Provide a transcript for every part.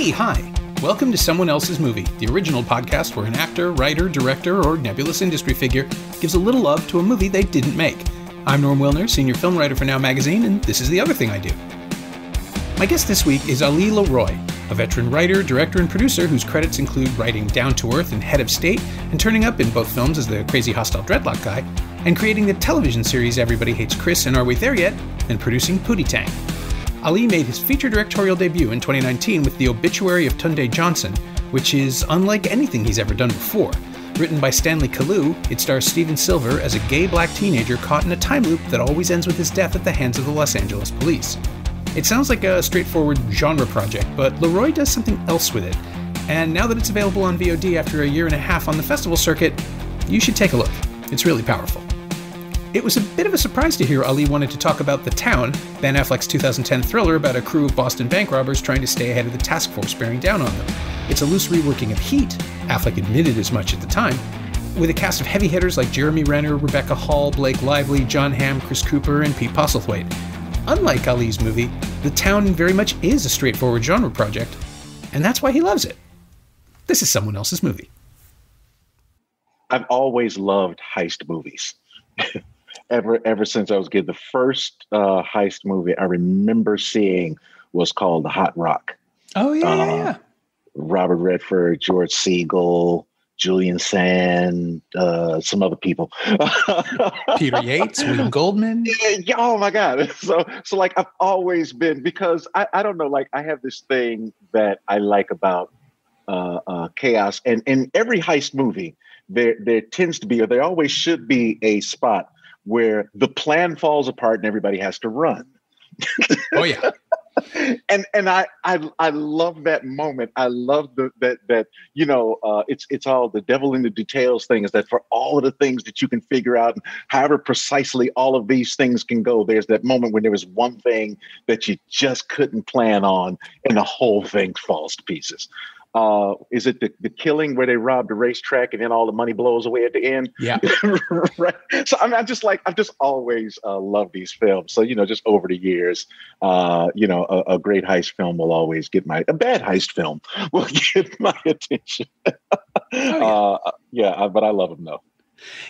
Hey, hi! Welcome to Someone Else's Movie, the original podcast where an actor, writer, director, or nebulous industry figure gives a little love to a movie they didn't make. I'm Norm Wilner, senior film writer for Now Magazine, and this is the other thing I do. My guest this week is Ali LeRoi, a veteran writer, director, and producer whose credits include writing Down to Earth and Head of State, and turning up in both films as the crazy hostile dreadlock guy, and creating the television series Everybody Hates Chris and Are We There Yet?, and producing Pootie Tang. Ali made his feature directorial debut in 2019 with the Obituary of Tunde Johnson, which is unlike anything he's ever done before. Written by Stanley Kalu, it stars Steven Silver as a gay black teenager caught in a time loop that always ends with his death at the hands of the Los Angeles police. It sounds like a straightforward genre project, but LeRoi does something else with it. And now that it's available on VOD after a year and a half on the festival circuit, you should take a look. It's really powerful. It was a bit of a surprise to hear Ali wanted to talk about The Town, Ben Affleck's 2010 thriller about a crew of Boston bank robbers trying to stay ahead of the task force bearing down on them. It's a loose reworking of Heat, Affleck admitted as much at the time, with a cast of heavy hitters like Jeremy Renner, Rebecca Hall, Blake Lively, John Hamm, Chris Cooper, and Pete Postlethwaite. Unlike Ali's movie, The Town very much is a straightforward genre project, and that's why he loves it. This is Someone Else's Movie. I've always loved heist movies. Ever since I was a kid. The first heist movie I remember seeing was called The Hot Rock. Oh, yeah. Robert Redford, George Segal, Julian Sand, some other people. Peter Yates, William Goldman. Yeah, oh my God. So like I've always been, because I don't know, like I have this thing that I like about chaos. And in every heist movie, there tends to be, or there always should be, a spot where the plan falls apart and everybody has to run. Oh yeah. And I love that moment. I love that it's all the devil in the details thing, is that for all of the things that you can figure out, and however precisely all of these things can go, there's that moment when there was one thing that you just couldn't plan on and the whole thing falls to pieces. Is it the killing where they robbed a racetrack and then all the money blows away at the end? Yeah. Right. So I've just always loved these films. So, just over the years, a great heist film will always get a bad heist film will get my attention. Oh, yeah. But I love them though.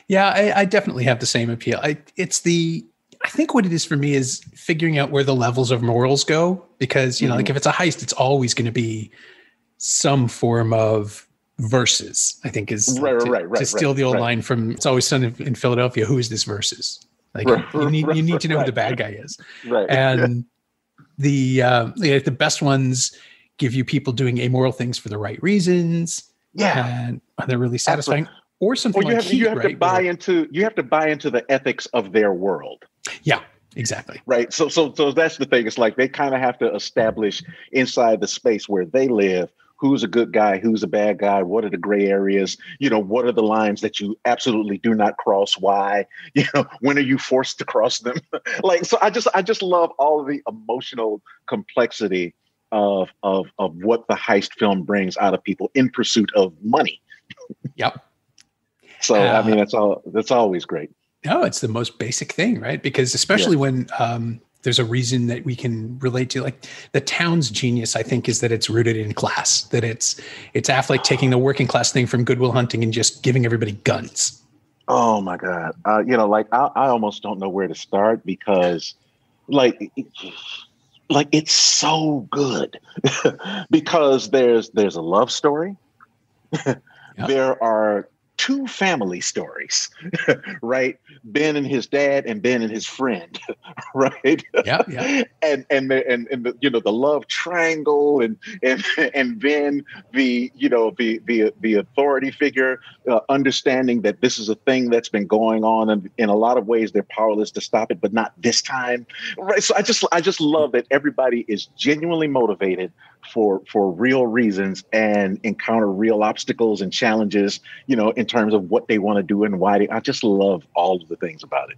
Yeah, I definitely have the same appeal. I think what it is for me is figuring out where the levels of morals go, because, like if it's a heist, it's always going to be some form of versus, I think is right. To steal the old line from It's Always Sunny in Philadelphia, who is this versus? Like you need to know who the bad guy is. Right. And the best ones give you people doing amoral things for the right reasons. Yeah. And they're really satisfying. Absolutely. Or something like Heat, you have to buy into the ethics of their world. Yeah. Exactly. Right. So that's the thing. It's like they kind of have to establish inside the space where they live who's a good guy, who's a bad guy, what are the gray areas, what are the lines that you absolutely do not cross, why, when are you forced to cross them? So I just love all of the emotional complexity of what the heist film brings out of people in pursuit of money. Yep. So I mean, that's always great. No, it's the most basic thing, right? Because especially when there's a reason that we can relate to, like The Town's genius, I think, is that it's rooted in class, that it's Affleck taking the working class thing from Good Will Hunting and just giving everybody guns. Oh my God. I almost don't know where to start, because it's so good because there's a love story. Yep. There are two family stories, right? Ben and his dad, and Ben and his friend, right? Yeah. And the love triangle, and then the authority figure understanding that this is a thing that's been going on, and in a lot of ways they're powerless to stop it, but not this time, right? So I just love that everybody is genuinely motivated for real reasons and encounter real obstacles and challenges, in terms of what they want to do and why. I just love all of the things about it.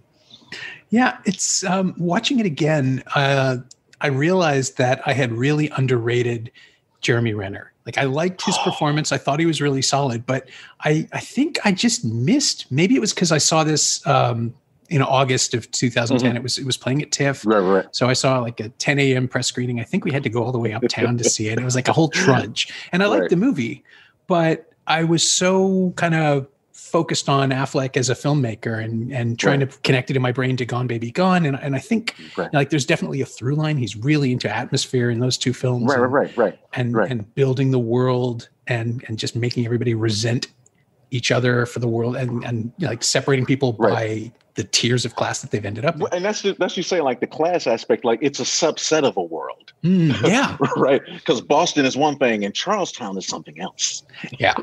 Yeah, it's watching it again. I realized that I had really underrated Jeremy Renner. Like, I liked his performance. I thought he was really solid, but I think I just missed. Maybe it was because I saw this in August of 2010. It was playing at TIFF. Right. So I saw like a 10 a.m. press screening. I think we had to go all the way uptown to see it. It was like a whole trudge. And I liked the movie, but I was so kind of focused on Affleck as a filmmaker and trying to connect it in my brain to Gone Baby Gone. And I think like there's definitely a through line. He's really into atmosphere in those two films. And building the world and just making everybody resent each other for the world and like separating people by the tiers of class that they've ended up in. And that's you saying like the class aspect, like it's a subset of a world. Yeah. Right. Because Boston is one thing and Charlestown is something else. Yeah.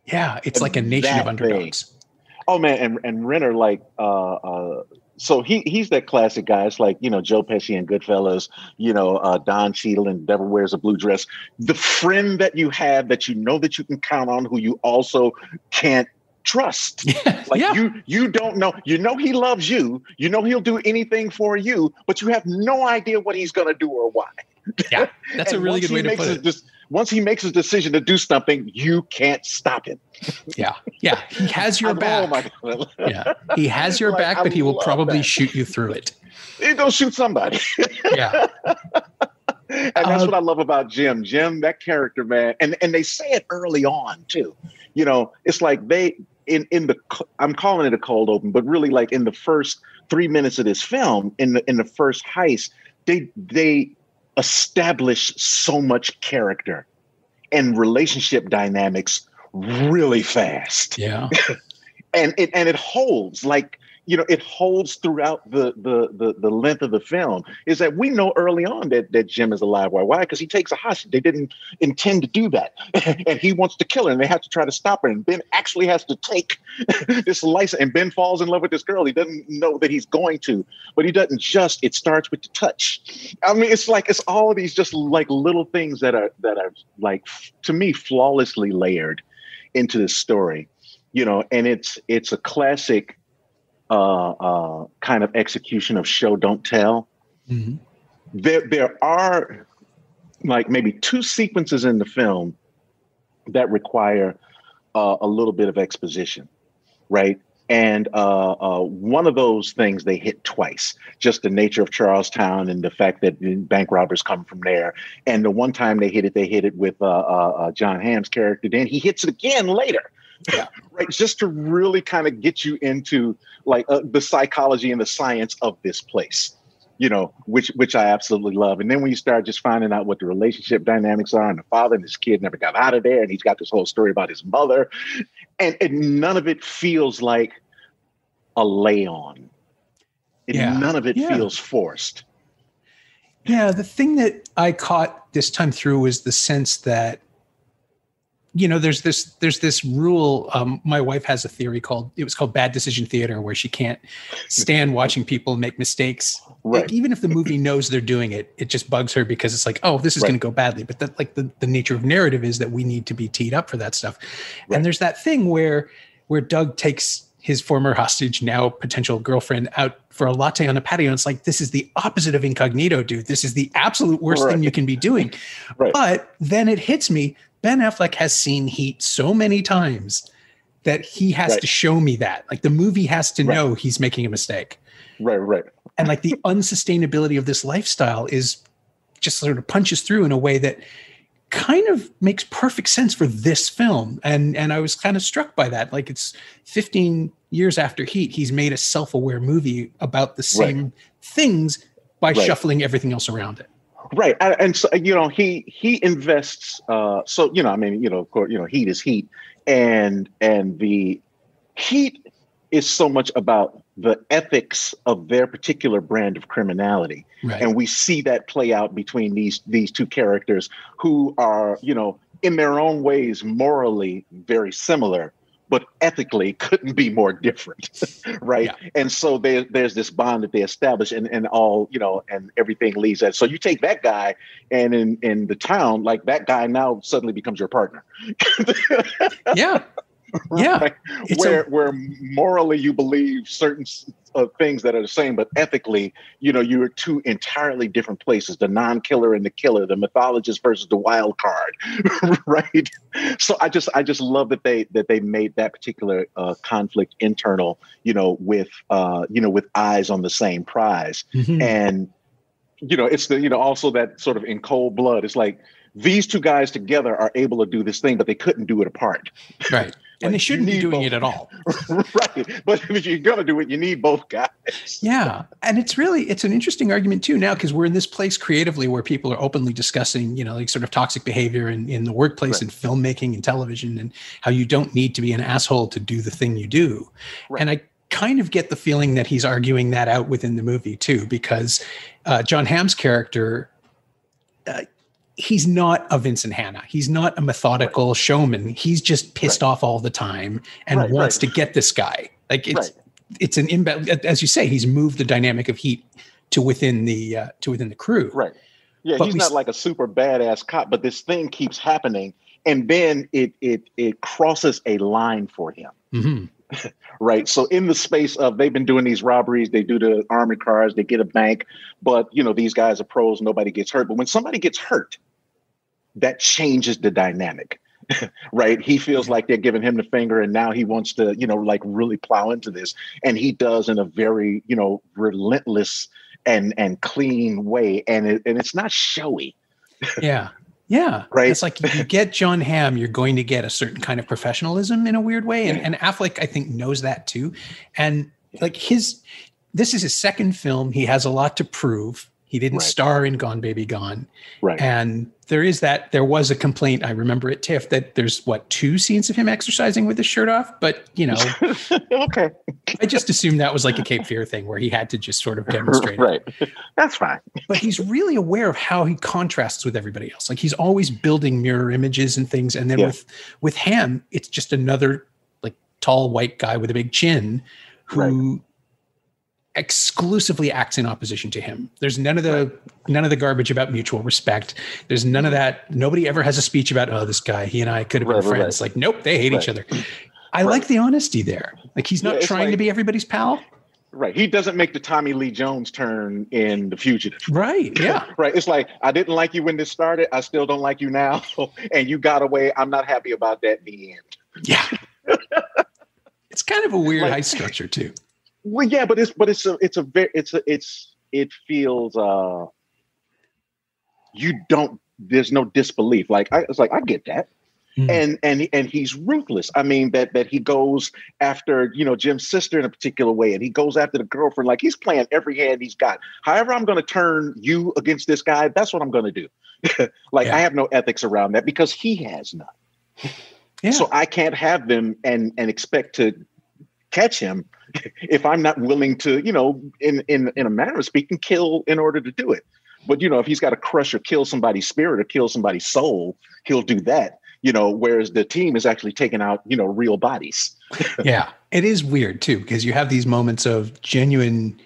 Yeah. It's like a nation of underdogs. Thing. Oh man. And Renner, like, so he's that classic guy. It's like, Joe Pesci and Goodfellas, Don Cheadle and Devil Wears a Blue Dress. The friend that you have that that you can count on, who you also can't trust. You don't know. He loves you. He'll do anything for you, but you have no idea what he's going to do or why. Yeah, that's a really good way to put it. Once he makes his decision to do something, you can't stop him. Yeah. He has your back. Yeah, he has your back, but he will probably shoot you through it. He'll go shoot somebody. Yeah. And that's what I love about Jim. Jim, that character, man. And they say it early on too. It's like they I'm calling it a cold open, but really like in the first 3 minutes of this film, in the first heist, they establish so much character and relationship dynamics really fast. Yeah. and it holds like, it holds throughout the length of the film. Is that we know early on that Jim is alive. Why? Because he takes a hostage. They didn't intend to do that. And he wants to kill her and they have to try to stop her. And Ben actually has to take this license, and Ben falls in love with this girl. He doesn't know that he's going to, but he doesn't it starts with the touch. I mean, it's all of these just like little things that are like, to me, flawlessly layered into this story, and it's a classic kind of execution of show don't tell. Mm-hmm. There are like maybe 2 sequences in the film that require a little bit of exposition, right? And one of those things they hit twice, just the nature of Charlestown and the fact that bank robbers come from there. And the one time they hit it with John Hamm's character. Then he hits it again later. Yeah. Right. Just to really kind of get you into like the psychology and the science of this place, which I absolutely love. And then when you start just finding out what the relationship dynamics are, and the father and his kid never got out of there, and he's got this whole story about his mother, and none of it feels like a lay on. None of it feels forced. Yeah. The thing that I caught this time through was the sense that, there's this rule. My wife has a theory called bad decision theater, where she can't stand watching people make mistakes. Right. Like, even if the movie knows they're doing it, it just bugs her because it's like, oh, this is going to go badly. But that, like, the nature of narrative is that we need to be teed up for that stuff. Right. And there's that thing where Doug takes his former hostage, now potential girlfriend, out for a latte on a patio. And it's like, this is the opposite of incognito, dude. This is the absolute worst thing you can be doing. Right. But then it hits me. Ben Affleck has seen Heat so many times that he has to show me that. Like, the movie has to know he's making a mistake. Right. And like, the unsustainability of this lifestyle is just sort of punches through in a way that kind of makes perfect sense for this film. And I was kind of struck by that. Like, it's 15 years after Heat, he's made a self-aware movie about the same things by shuffling everything else around it. Right. And so, he invests. Of course, Heat is Heat, and the Heat is so much about the ethics of their particular brand of criminality. Right. And we see that play out between these 2 characters who are, in their own ways, morally very similar, but ethically couldn't be more different. Right. Yeah. And so there's this bond that they establish, and all, and everything leads that. So you take that guy, and in the town, like, that guy now suddenly becomes your partner. Yeah. Yeah. Right? Where morally you believe certain things that are the same, but ethically, you're two entirely different places: the non-killer and the killer, the mythologist versus the wild card, right? So I just love that they made that particular conflict internal, with eyes on the same prize. Mm-hmm. And it's also that sort of in cold blood. It's like these two guys together are able to do this thing, but they couldn't do it apart. Right. And they shouldn't be doing it at all. Right. But if you're going to do it, you need both guys. Yeah. And it's an interesting argument too now, because we're in this place creatively where people are openly discussing, like sort of toxic behavior in the workplace, and filmmaking and television, and how you don't need to be an asshole to do the thing you do. Right. And I kind of get the feeling that he's arguing that out within the movie too, because John Hamm's character, he's not a Vincent Hanna. He's not a methodical showman. He's just pissed off all the time and wants to get this guy. Like it's an imbalance. As you say, he's moved the dynamic of heat to within the crew. Right. Yeah. But he's not like a super badass cop, but this thing keeps happening. And then it crosses a line for him. Mm-hmm. Right. So in the space of, they've been doing these robberies, they do the armored cars, they get a bank, but these guys are pros, nobody gets hurt. But when somebody gets hurt, that changes the dynamic. Right. He feels like they're giving him the finger, and now he wants to, like really plow into this. And he does in a very, relentless and clean way. And it's not showy. Yeah. Yeah. Right. It's like, you get John Hamm, you're going to get a certain kind of professionalism in a weird way. And Affleck, I think, knows that too. And like this is his second film. He has a lot to prove. He didn't star in Gone Baby Gone. Right. And there was a complaint, I remember at TIFF, that there's 2 scenes of him exercising with his shirt off, but okay. I just assumed that was like a Cape Fear thing where he had to just sort of demonstrate right. That's fine. But he's really aware of how he contrasts with everybody else. Like, he's always building mirror images and things. And then with Hamm, it's just another like tall white guy with a big chin who exclusively acts in opposition to him. There's none of the garbage about mutual respect. There's none of that. Nobody ever has a speech about, this guy, he and I could have been friends. Like, nope, they hate each other. I like the honesty there. Like, he's not trying to be everybody's pal. Right. He doesn't make the Tommy Lee Jones turn in The Fugitive. Right. Yeah. Right. It's like, I didn't like you when this started. I still don't like you now. And you got away. I'm not happy about that in the end. Yeah. It's kind of a weird heist structure too. Well, yeah, but it feels there's no disbelief. Like, I get that. Mm-hmm. And he's ruthless. I mean, that he goes after, Jim's sister in a particular way, and he goes after the girlfriend. Like, he's playing every hand he's got. However, I'm going to turn you against this guy. That's what I'm going to do. I have no ethics around that, because he has none. Yeah. So I can't have them and expect to catch him if I'm not willing to, in a manner of speaking, kill in order to do it. But, if he's got to crush or kill somebody's spirit or kill somebody's soul, he'll do that. Whereas the team is actually taking out, real bodies. Yeah, it is weird too, because you have these moments of genuine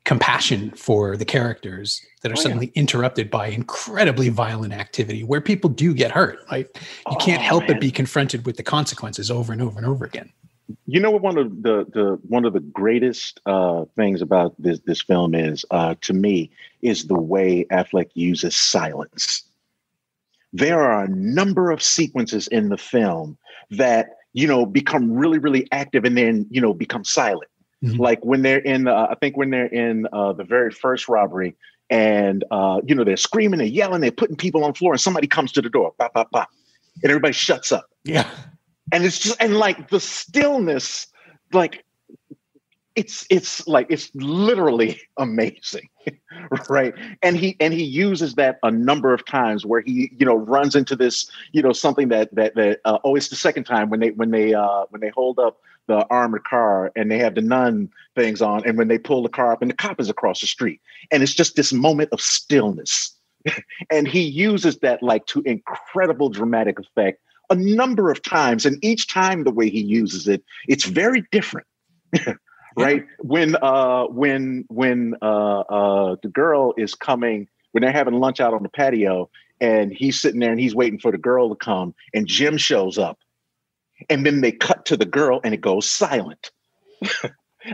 compassion for the characters that are suddenly interrupted by incredibly violent activity where people do get hurt. Like, you can't help but be confronted with the consequences over and over and over again. One of the greatest things about this film is, to me, is the way Affleck uses silence. There are a number of sequences in the film that, become really, really active and then, become silent. Mm-hmm. Like when they're in, the very first robbery, and, they're screaming, they're yelling, they're putting people on the floor, and somebody comes to the door, pop, pop, pop, and everybody shuts up. Yeah. And it's just, and like the stillness, like it's literally amazing. Right. And he uses that a number of times where he, runs into this, something that it's the second time when they hold up the armored car and they have the nun things on. And when they pull the car up and the cop is across the street, and it's just this moment of stillness. And he uses that like to incredible dramatic effect a number of times, and each time the way he uses it, it's very different. Right? When the girl is coming, when they're having lunch out on the patio, and he's sitting there and he's waiting for the girl to come, and Jim shows up, And then they cut to the girl and it goes silent.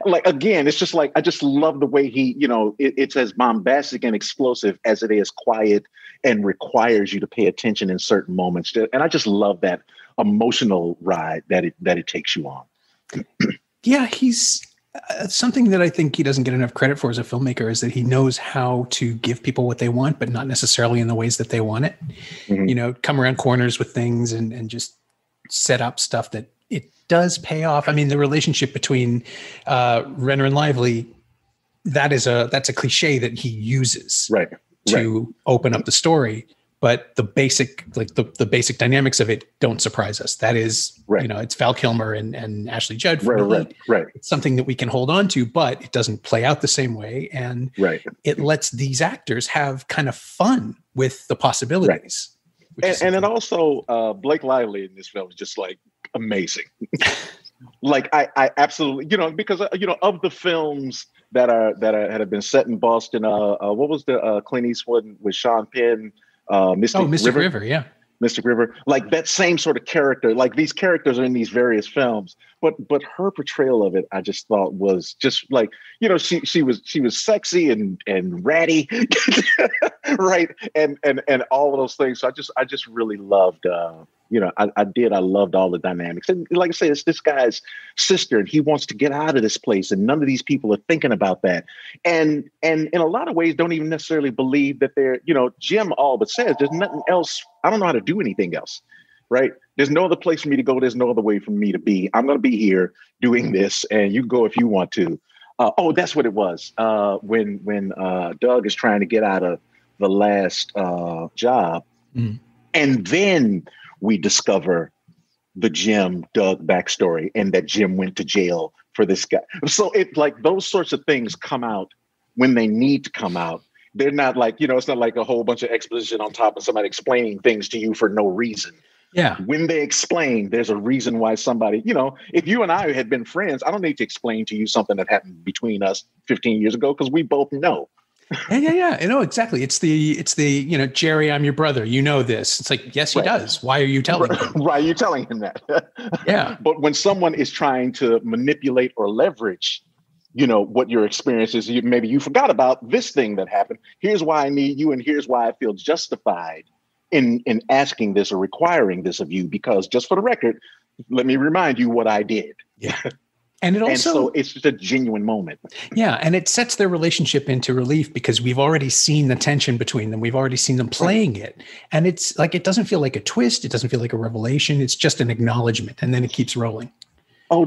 Like, again, it's just like, I just love the way he, it's as bombastic and explosive as it is quiet and requires you to pay attention in certain moments. And I just love that emotional ride that it takes you on. Yeah, he's something that I think he doesn't get enough credit for as a filmmaker is that he knows how to give people what they want, but not necessarily in the ways that they want it. Mm-hmm. Come around corners with things and just set up stuff that it does pay off. I mean, the relationship between Renner and Lively, that's a cliche that he uses to open up the story. But the basic, the basic dynamics of it don't surprise us. That is, it's Val Kilmer and Ashley Judd. Right. It's something that we can hold on to, but it doesn't play out the same way. And it lets these actors have kind of fun with the possibilities. Right. And it also, Blake Lively in this film is just like amazing. Like I absolutely, because, of the films that have been set in Boston, what was the Clint Eastwood with Sean Penn? Mystic River, yeah. Mystic River, like that same sort of character. Like these characters are in these various films, but her portrayal of it, I just thought was just like, she was sexy and ratty, right, and all of those things. So I just really loved. I loved all the dynamics. And like I said, it's this guy's sister and he wants to get out of this place. And none of these people are thinking about that. And in a lot of ways, don't even necessarily believe that they're, Jim all but says there's nothing else. I don't know how to do anything else. Right. There's no other place for me to go. There's no other way for me to be. I'm going to be here doing this. And you go if you want to. That's what it was. When Doug is trying to get out of the last job. Mm. And then we discover the Jim Doug backstory and that Jim went to jail for this guy. So it like those sorts of things come out when they need to come out. They're not like, it's not like a whole bunch of exposition on top of somebody explaining things to you for no reason. Yeah. When they explain, there's a reason why somebody, if you and I had been friends, I don't need to explain to you something that happened between us 15 years ago because we both know. Yeah. I know exactly. It's the Jerry, I'm your brother. You know this. It's like, yes, he does. Why are you telling him? Why are you telling him that? Yeah. But when someone is trying to manipulate or leverage, what your experience is, maybe you forgot about this thing that happened. Here's why I need you. And here's why I feel justified in asking this or requiring this of you, because just for the record, let me remind you what I did. Yeah. And so it's just a genuine moment. Yeah. And it sets their relationship into relief because we've already seen the tension between them. We've already seen them playing it. And it's like, it doesn't feel like a twist. It doesn't feel like a revelation. It's just an acknowledgement. And then it keeps rolling. Oh,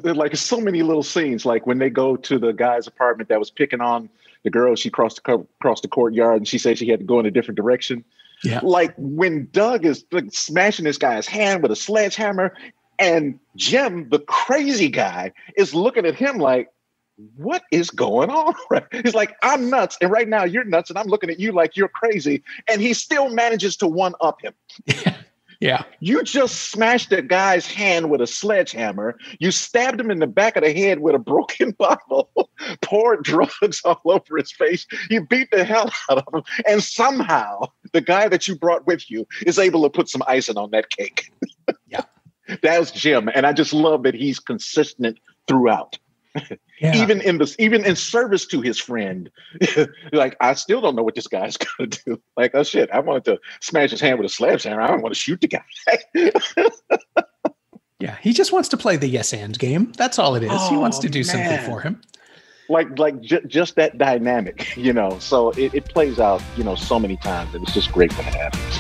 like so many little scenes, like when they go to the guy's apartment that was picking on the girl, she crossed the courtyard and she said she had to go in a different direction. Yeah. Like when Doug is like smashing this guy's hand with a sledgehammer and Jim, the crazy guy, is looking at him like, what is going on? He's like, I'm nuts. And right now you're nuts. And I'm looking at you like you're crazy. And he still manages to one up him. Yeah. You just smashed a guy's hand with a sledgehammer. You stabbed him in the back of the head with a broken bottle, poured drugs all over his face. You beat the hell out of him. And somehow the guy that you brought with you is able to put some icing on that cake. Yeah. That was Jim. And I just love that he's consistent throughout. Yeah. Even in service to his friend, like, I still don't know what this guy's going to do. Like, oh shit, I wanted to smash his hand with a sledgehammer. I don't want to shoot the guy. Yeah, he just wants to play the yes and game. That's all it is. He wants to do something for him. Just that dynamic, So it plays out, so many times, and it's just great when it happens.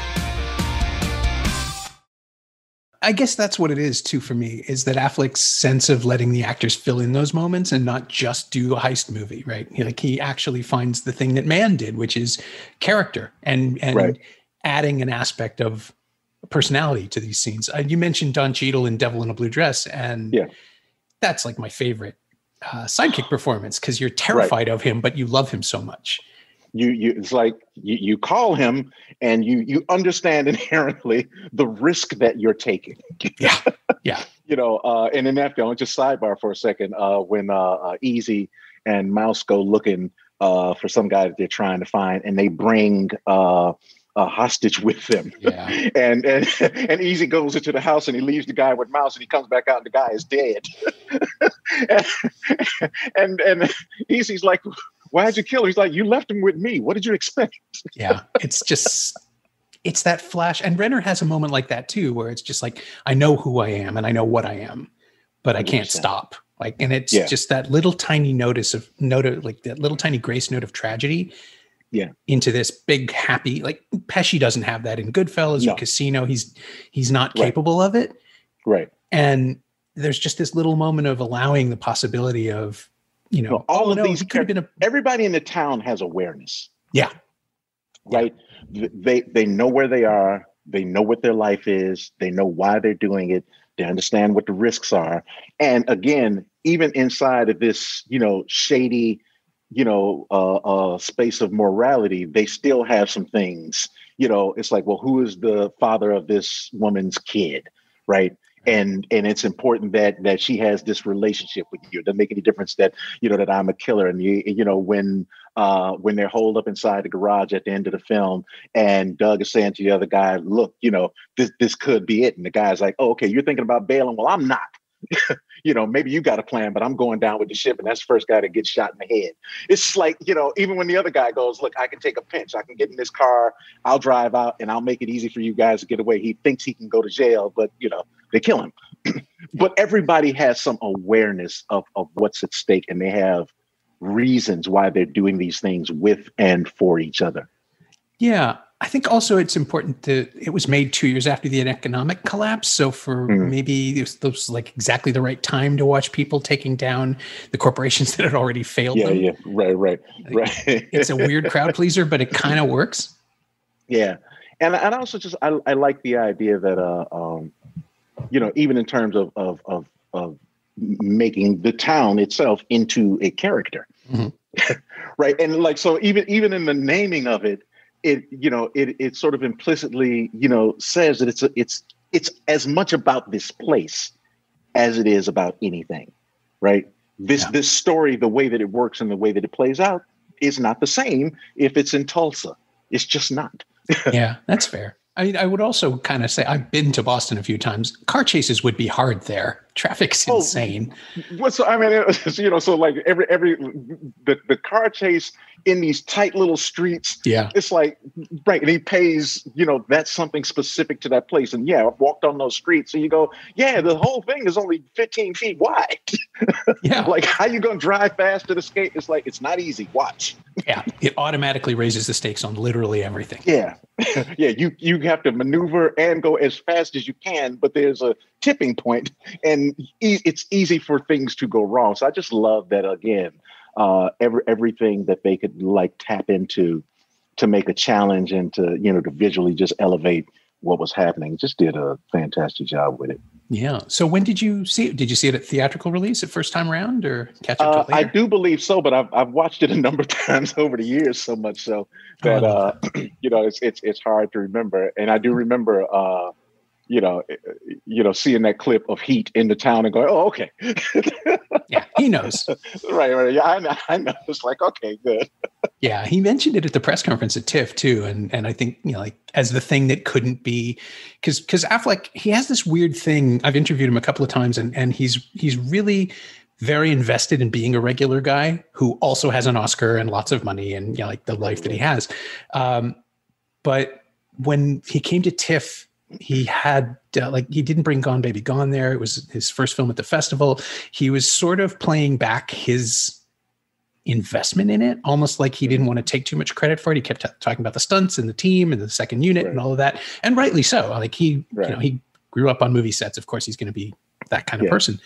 I guess that's what it is too for me, is that Affleck's sense of letting the actors fill in those moments and not just do a heist movie, right? He actually finds the thing that Mann did, which is character and adding an aspect of personality to these scenes. You mentioned Don Cheadle in Devil in a Blue Dress, and that's like my favorite sidekick performance because you're terrified of him, but you love him so much. It's like you call him and you understand inherently the risk that you're taking. Yeah. And in that film, just sidebar for a second, when Easy and Mouse go looking for some guy that they're trying to find, and they bring hostage with them. Yeah. And Easy goes into the house and he leaves the guy with Mouse and he comes back out and the guy is dead. and Easy's like, why'd you kill him? He's like, you left him with me. What did you expect? Yeah. It's that flash. And Renner has a moment like that too, where it's just like, I know who I am and I know what I am, but I can't 100%. Stop. Like, and it's just that little tiny like that little tiny grace note of tragedy into this big happy, like Pesci doesn't have that in Goodfellas or Casino. He's not capable of it. Right. And there's just this little moment of allowing the possibility of, all of these could have been everybody in the town has awareness. Yeah. Right. They know where they are. They know what their life is. They know why they're doing it. They understand what the risks are. And again, even inside of this, shady, space of morality, they still have some things, it's like, well, who is the father of this woman's kid? Right. And it's important that she has this relationship with you. It doesn't make any difference that, that I'm a killer. And when they're holed up inside the garage at the end of the film and Doug is saying to the other guy, look, this could be it. And the guy's like, oh, okay, you're thinking about bailing. Well, I'm not. Maybe you got a plan, but I'm going down with the ship. And that's the first guy that gets shot in the head. It's like, even when the other guy goes, look, I can take a pinch. I can get in this car. I'll drive out and I'll make it easy for you guys to get away. He thinks he can go to jail, but, they kill him. But everybody has some awareness of what's at stake, and they have reasons why they're doing these things with and for each other. Yeah. I think also it's important it was made 2 years after the economic collapse. So for maybe it was like exactly the right time to watch people taking down the corporations that had already failed them. Yeah. Right. It's a weird crowd pleaser, but it kind of works. Yeah. And also just, I like the idea that, even in terms of making the town itself into a character, right? And like, so even in the naming of it, it sort of implicitly, says that it's as much about this place as it is about anything, right? This story, the way that it works and the way that it plays out is not the same if it's in Tulsa. It's just not. Yeah, that's fair. I mean, I would also kind of say I've been to Boston a few times. Car chases would be hard there. Traffic's insane. So I mean, so like the car chase in these tight little streets. Yeah, it's like right, and he pays. That's something specific to that place. And I've walked on those streets, and you go, the whole thing is only 15 feet wide. Yeah, like how you gonna drive fast to the skate? It's like it's not easy. Watch. Yeah, it automatically raises the stakes on literally everything. Yeah. You have to maneuver and go as fast as you can, but there's a tipping point and it's easy for things to go wrong. So I just love that, again, everything that they could like tap into to make a challenge and to visually just elevate what was happening. Just did a fantastic job with it. Yeah. So when did you see it? Did you see it at theatrical release at first time around or catch up to it later? I do believe so, but I've watched it a number of times over the years, so much so that it's hard to remember. And I do remember seeing that clip of Heat in the town and going, oh, okay. Yeah, he knows. Right. Yeah, I know. It's like, okay, good. Yeah, he mentioned it at the press conference at TIFF too, and I think like as the thing that couldn't be, because Affleck, he has this weird thing. I've interviewed him a couple of times, and he's really very invested in being a regular guy who also has an Oscar and lots of money and like the life that he has. But when he came to TIFF, he had he didn't bring Gone Baby Gone there. It was his first film at the festival. He was sort of playing back his investment in it, almost like he didn't want to take too much credit for it. He kept talking about the stunts and the team and the second unit and all of that, and rightly so. Like he grew up on movie sets. Of course, he's going to be that kind of person.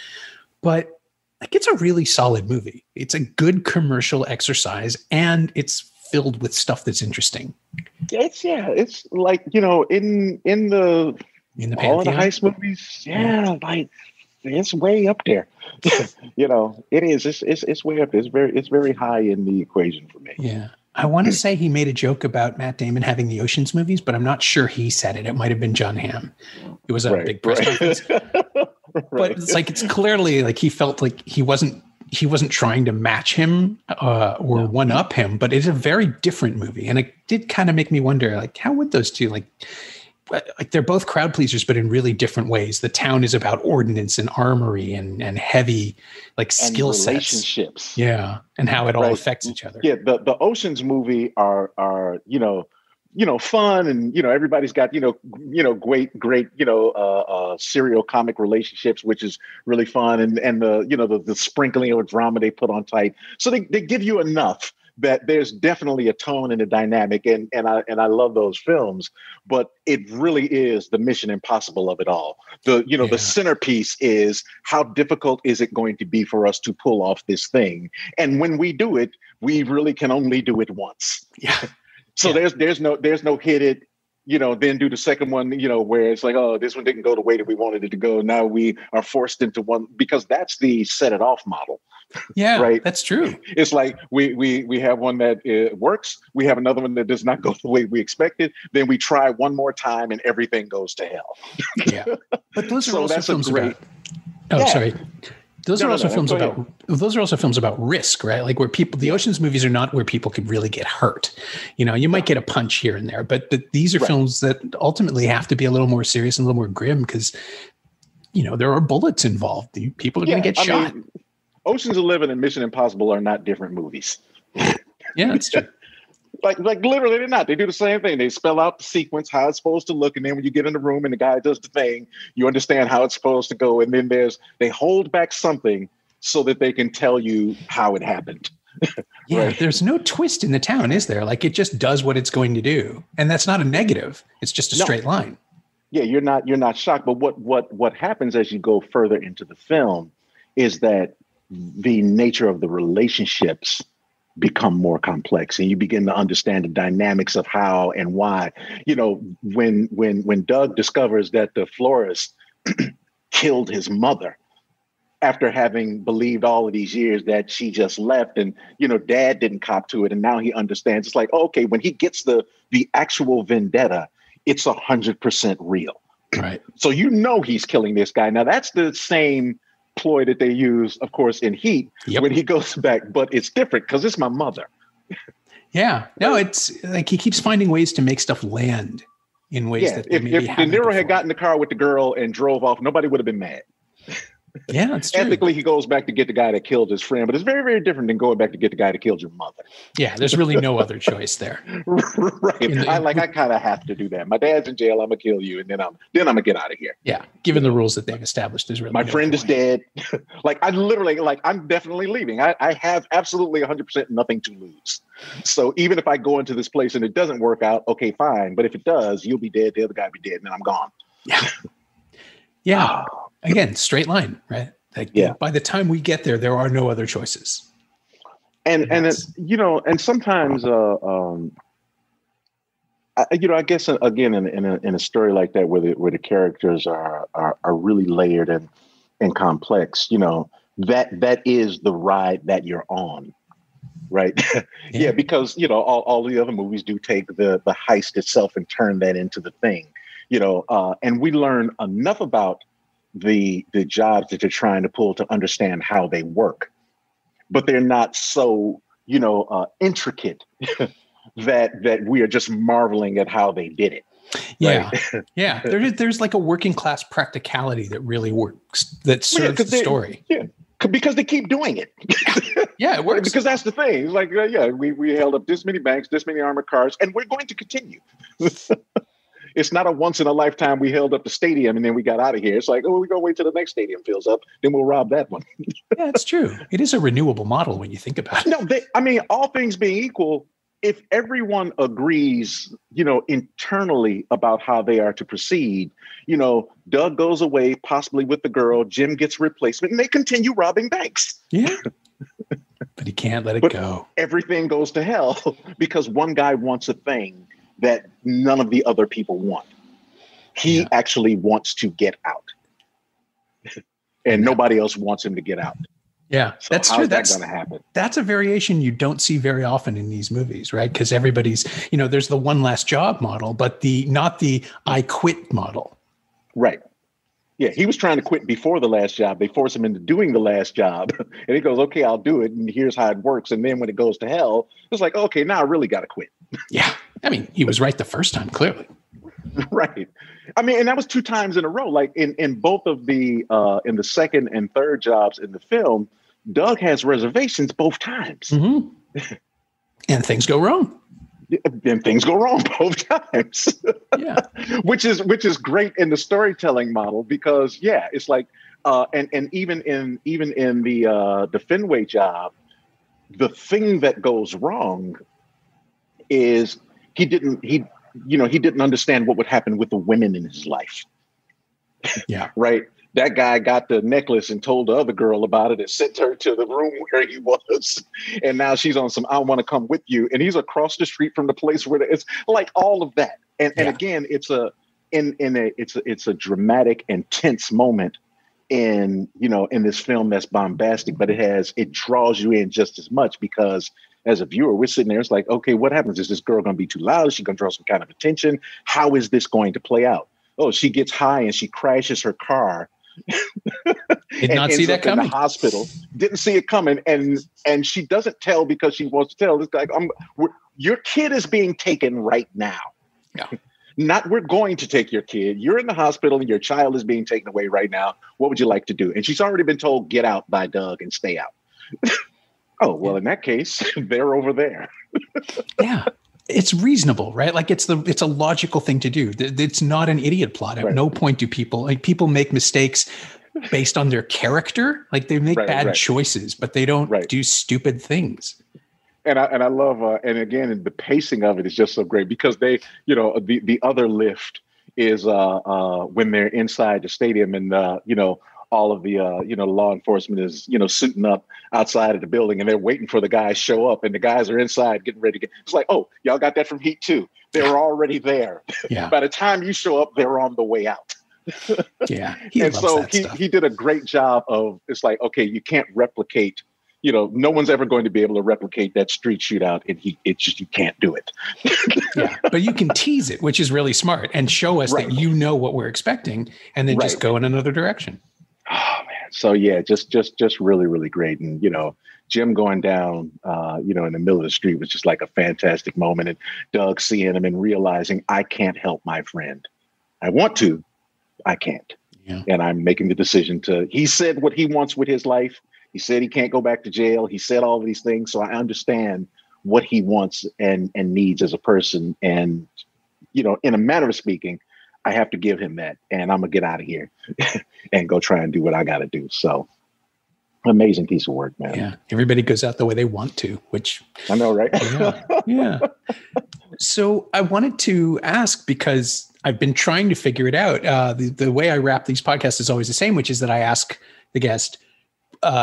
But like, it's a really solid movie. It's a good commercial exercise, and it's filled with stuff that's interesting. It's like in the all of the heist movies. Like it's way up there. It is. It's way up there. It's very high in the equation for me. Yeah. I want to say he made a joke about Matt Damon having the Ocean's movies, but I'm not sure he said it. It might have been John Hamm. It was a big press conference. But it's like, it's clearly like he felt like he wasn't he wasn't trying to match him or one up him, but it's a very different movie. And it did kind of make me wonder, like, how would those two, like they're both crowd pleasers, but in really different ways. The town is about ordnance and armory and heavy, like, skill sets, relationships. Yeah. And how it all affects each other. Yeah. The Ocean's movie are, fun, and, everybody's got, great, serial comic relationships, which is really fun. And the sprinkling of drama they put on tight. So they give you enough that there's definitely a tone and a dynamic, and I love those films, but it really is the Mission Impossible of it all. The centerpiece is, how difficult is it going to be for us to pull off this thing? And when we do it, we really can only do it once. Yeah. So there's no hit it, then do the second one, where it's like, oh, this one didn't go the way that we wanted it to go. Now we are forced into one, because that's the set it off model. Yeah, right. That's true. It's like we have one that works. We have another one that does not go the way we expected. Then we try one more time and everything goes to hell. Yeah. But those are also films about, sorry. Those are also films about risk, right? Like, where the Ocean's movies are not where people could really get hurt. You might get a punch here and there, but these are films that ultimately have to be a little more serious and a little more grim, because, there are bullets involved. People are going to get shot. Ocean's 11 and Mission Impossible are not different movies. Yeah, that's true. like literally they're not. They do the same thing. They spell out the sequence, how it's supposed to look, and then when you get in the room and the guy does the thing, you understand how it's supposed to go. And then they hold back something so that they can tell you how it happened. Yeah, right? There's no twist in the town, is there? Like, it just does what it's going to do, and that's not a negative. It's just a straight line. Yeah, you're not shocked. But what happens as you go further into the film is that the nature of the relationships become more complex, and you begin to understand the dynamics of how and why. When Doug discovers that the florist killed his mother after having believed all of these years that she just left, and dad didn't cop to it, and now he understands. It's like, okay, when he gets the actual vendetta, it's 100% real. Right. So he's killing this guy. Now that's the same ploy that they use, of course, in Heat when he goes back, but it's different because it's my mother. Yeah. No, it's like he keeps finding ways to make stuff land in ways that if De Niro had gotten in the car with the girl and drove off, nobody would have been mad. Yeah, that's true. Ethically, he goes back to get the guy that killed his friend, but it's very, very different than going back to get the guy that killed your mother. Yeah, there's really no other choice there. Right. I kind of have to do that. My dad's in jail. I'm gonna kill you, and then I'm gonna get out of here. Yeah, given the rules that they've established, is really my friend is dead. I'm definitely leaving. I have absolutely 100% nothing to lose. So even if I go into this place and it doesn't work out, okay, fine. But if it does, you'll be dead. The other guy be dead, and then I'm gone. Yeah. Yeah. Again, straight line, right? Like, by the time we get there, there are no other choices. And sometimes, I guess again in a story like that where the characters are really layered and complex, that is the ride that you're on, right? Yeah, because all the other movies do take the heist itself and turn that into the thing, and we learn enough about the jobs that they're trying to pull to understand how they work, but they're not so intricate that we are just marveling at how they did it. Yeah. Right? Yeah. There's like a working class practicality that really works, that serves the story. Yeah. Because they keep doing it. Yeah, it works. Because that's the thing. It's like, we held up this many banks, this many armored cars, and we're going to continue. It's not a once in a lifetime we held up the stadium and then we got out of here. It's like, oh, we're going to wait till the next stadium fills up, then we'll rob that one. Yeah, it's true. It is a renewable model when you think about it. No, all things being equal, if everyone agrees, internally about how they are to proceed, Doug goes away, possibly with the girl, Jim gets replacement, and they continue robbing banks. Yeah. But he can't let it go. Everything goes to hell because one guy wants a thing that none of the other people want. He actually wants to get out. And nobody else wants him to get out. Yeah, so that's true. That's going to happen. That's a variation you don't see very often in these movies, right? Because everybody's, there's the one last job model, but not the I quit model. Right. Yeah, he was trying to quit before the last job. They force him into doing the last job. And he goes, okay, I'll do it. And here's how it works. And then when it goes to hell, it's like, okay, now I really got to quit. Yeah. I mean, he was right the first time, clearly. Right. I mean, and that was 2 times in a row. Like in both of the in the second and third jobs in the film, Doug has reservations both times. Mm-hmm. And things go wrong. Then things go wrong both times. Yeah. which is great in the storytelling model because it's like and even in the Fenway job, the thing that goes wrong is he didn't understand what would happen with the women in his life. Yeah. Right. That guy got the necklace and told the other girl about it and sent her to the room where he was. And now she's on some, I want to come with you. And he's across the street from the place where it's like all of that. And again, it's a dramatic and tense moment in this film that's bombastic, but it draws you in just as much because as a viewer, we're sitting there. It's like, okay, what happens? Is this girl going to be too loud? Is she going to draw some kind of attention? How is this going to play out? Oh, she gets high and she crashes her car. Did not see that coming. In the hospital, didn't see it coming, and she doesn't tell because she wants to tell. It's like, your kid is being taken right now. Yeah. Not we're going to take your kid. You're in the hospital and your child is being taken away right now. What would you like to do? And she's already been told, get out by Doug and stay out. Oh, well, in that case, they're over there. Yeah. It's reasonable, right? Like it's a logical thing to do. It's not an idiot plot. At no point do people make mistakes based on their character. Like they make bad choices, but they don't do stupid things. And I love, and again, the pacing of it is just so great because they, the other lift is when they're inside the stadium and, all of the, law enforcement is, suiting up outside of the building and they're waiting for the guys to show up and the guys are inside getting ready to get, it's like, oh, y'all got that from Heat too. They were already there. Yeah. By the time you show up, they're on the way out. Yeah. And so he did a great job of, it's like, okay, you can't replicate, no one's ever going to be able to replicate that street shootout. And you can't do it. Yeah. But you can tease it, which is really smart and show us that what we're expecting and then just go in another direction. Oh man. So yeah, just really, really great. And, Jim going down, in the middle of the street was just like a fantastic moment. And Doug seeing him and realizing I can't help my friend. I want to, I can't. Yeah. And I'm making the decision he said what he wants with his life. He said he can't go back to jail. He said all of these things. So I understand what he wants and needs as a person. And, in a manner of speaking, I have to give him that and I'm going to get out of here and go try and do what I got to do. So amazing piece of work, man. Yeah. Everybody goes out the way they want to, which I know, right? Yeah. So I wanted to ask, because I've been trying to figure it out. The way I wrap these podcasts is always the same, which is that I ask the guest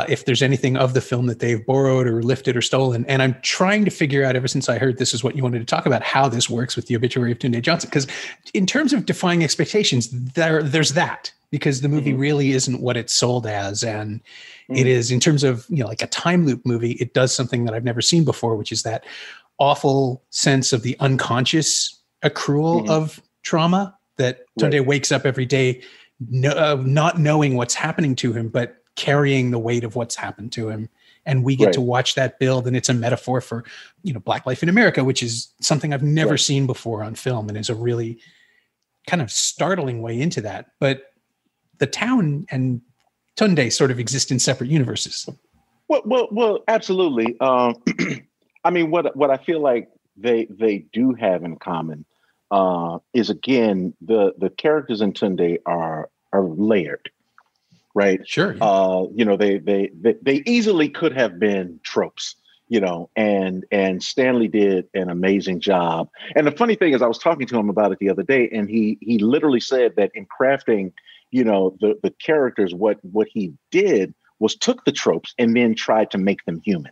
if there's anything of the film that they've borrowed or lifted or stolen. And I'm trying to figure out, ever since I heard this is what you wanted to talk about, how this works with the Obituary of Tunde Johnson. Because in terms of defying expectations, there's that, because the movie really isn't what it's sold as. And it is, in terms of, like a time loop movie, it does something that I've never seen before, which is that awful sense of the unconscious accrual of trauma that Tunde wakes up every day not knowing what's happening to him, but carrying the weight of what's happened to him. And we get to watch that build. And it's a metaphor for, Black life in America, which is something I've never seen before on film. And is a really kind of startling way into that. But the town and Tunde sort of exist in separate universes. Well, absolutely. I mean, what I feel like they do have in common is, again, the characters in Tunde are layered. Right. Sure. Yeah. They easily could have been tropes, and Stanley did an amazing job. And the funny thing is, I was talking to him about it the other day, and he literally said that in crafting, the characters, what he did was took the tropes and then tried to make them human.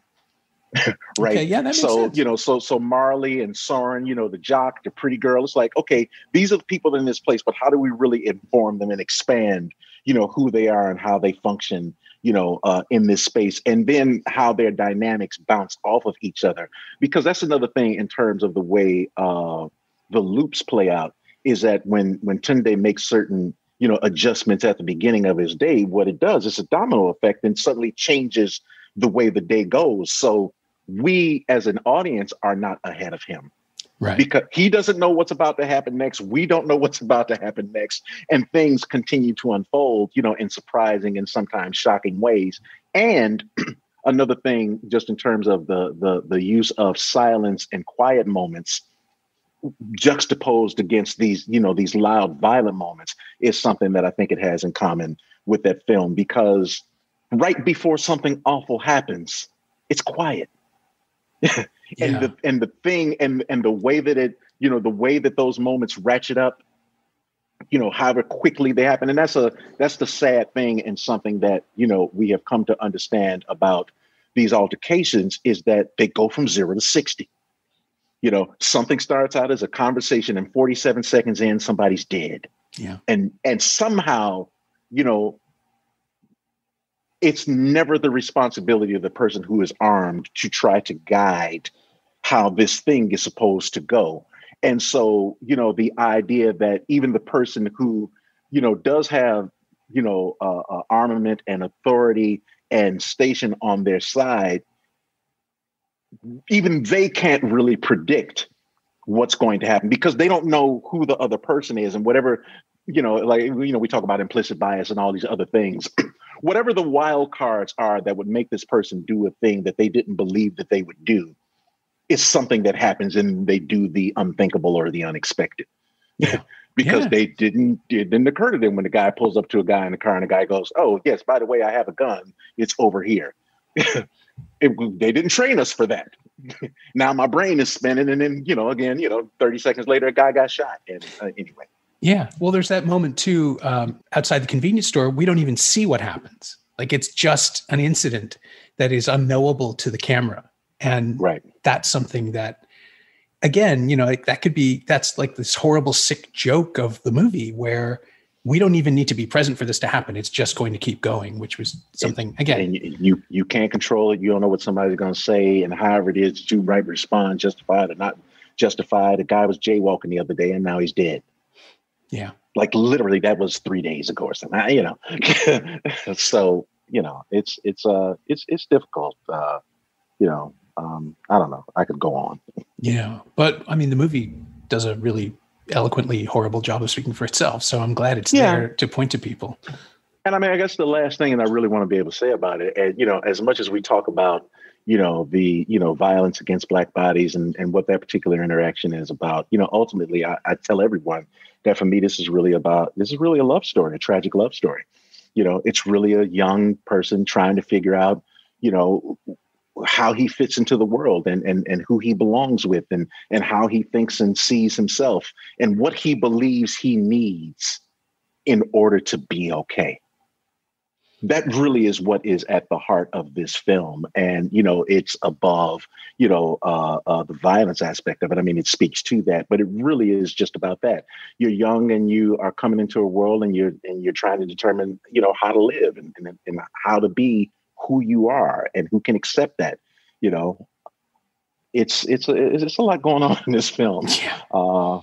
Right. Okay, yeah, that makes sense. So Marley and Soren, the jock, the pretty girl, it's like, okay, these are the people in this place, but how do we really inform them and expand, who they are and how they function, in this space, and then how their dynamics bounce off of each other? Because that's another thing in terms of the way the loops play out, is that when Tunde makes certain, adjustments at the beginning of his day, what it does is a domino effect and suddenly changes the way the day goes. So we as an audience are not ahead of him. Right. Because he doesn't know what's about to happen next. We don't know what's about to happen next. And things continue to unfold, in surprising and sometimes shocking ways. And another thing, just in terms of the use of silence and quiet moments juxtaposed against these loud, violent moments, is something that I think it has in common with that film, because right before something awful happens, it's quiet. And the thing and the way that it, the way that those moments ratchet up, however quickly they happen. And that's the sad thing, and something that, we have come to understand about these altercations, is that they go from 0 to 60. Something starts out as a conversation, and 47 seconds in, somebody's dead. Yeah. And somehow, it's never the responsibility of the person who is armed to try to guide how this thing is supposed to go. And so, the idea that even the person who, does have, armament and authority and station on their side, even they can't really predict what's going to happen, because they don't know who the other person is, and whatever, we talk about implicit bias and all these other things. Whatever the wild cards are that would make this person do a thing that they didn't believe that they would do, is something that happens, and they do the unthinkable or the unexpected. Yeah. Because Yeah. it didn't occur to them when the guy pulls up to a guy in the car and the guy goes, "Oh, yes, by the way, I have a gun. It's over here." They didn't train us for that. Now my brain is spinning, and then, again, 30 seconds later, a guy got shot. And anyway. Yeah. Well, there's that moment too, outside the convenience store. We don't even see what happens. Like, it's just an incident that is unknowable to the camera. And right. That's something that, again, that's like this horrible, sick joke of the movie, where we don't even need to be present for this to happen. It's just going to keep going, which was something, again. And you can't control it. You don't know what somebody's going to say. And however it is, you right respond, justified or not justified. A guy was jaywalking the other day, and now he's dead. Yeah. Like, literally, that was 3 days ago or something, So, it's difficult. I don't know. I could go on. Yeah. But I mean, the movie does a really eloquently horrible job of speaking for itself. So I'm glad it's there to point to people. And I mean, I guess the last thing, and I really want to be able to say about it, and, as much as we talk about, the, violence against Black bodies and what that particular interaction is about, ultimately, I tell everyone that for me, this is really a love story, a tragic love story. It's really a young person trying to figure out, how he fits into the world and who he belongs with and how he thinks and sees himself and what he believes he needs in order to be okay. That really is what is at the heart of this film. And, it's above, the violence aspect of it. I mean, it speaks to that, but it really is just about that. You're young and you are coming into a world, and you're trying to determine, how to live and how to be who you are and who can accept that. It's a lot going on in this film. I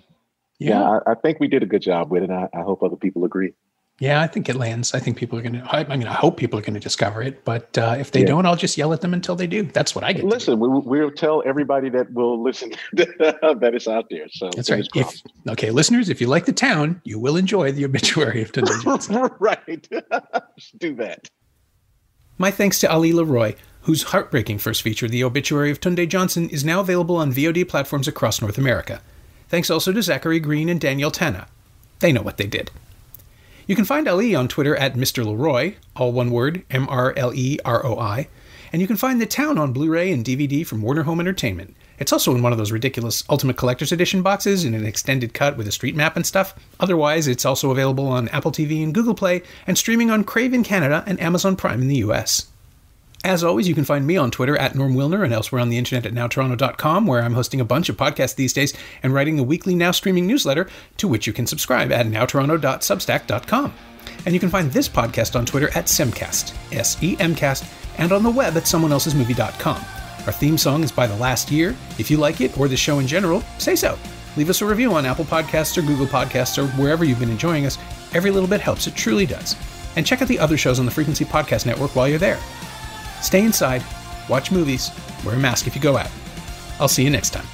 think we did a good job with it. I hope other people agree. Yeah, I think it lands. I think people are going to, I hope people are going to discover it, but if they don't, I'll just yell at them until they do. That's what I get. Listen, we'll tell everybody that will listen that it's out there. So that's right. Listeners, if you like The Town, you will enjoy The Obituary of Tunde Johnson. Right. Do that. My thanks to Ali LeRoi, whose heartbreaking first feature, The Obituary of Tunde Johnson, is now available on VOD platforms across North America. Thanks also to Zachary Green and Danielle Tanna. They know what they did. You can find Ali on Twitter at Mr. LeRoi, all one word, MRLEROI, and you can find The Town on Blu-ray and DVD from Warner Home Entertainment. It's also in one of those ridiculous Ultimate Collector's Edition boxes in an extended cut with a street map and stuff. Otherwise, it's also available on Apple TV and Google Play, and streaming on Crave in Canada and Amazon Prime in the US. As always, you can find me on Twitter at Norm Wilner and elsewhere on the internet at nowtoronto.com, where I'm hosting a bunch of podcasts these days and writing the weekly Now Streaming newsletter, to which you can subscribe at nowtoronto.substack.com. And you can find this podcast on Twitter at Semcast, SEMcast, and on the web at someoneelsesmovie.com. Our theme song is by The Last Year. If you like it, or the show in general, say so. Leave us a review on Apple Podcasts or Google Podcasts or wherever you've been enjoying us. Every little bit helps, it truly does. And check out the other shows on the Frequency Podcast Network while you're there. Stay inside, watch movies, wear a mask if you go out. I'll see you next time.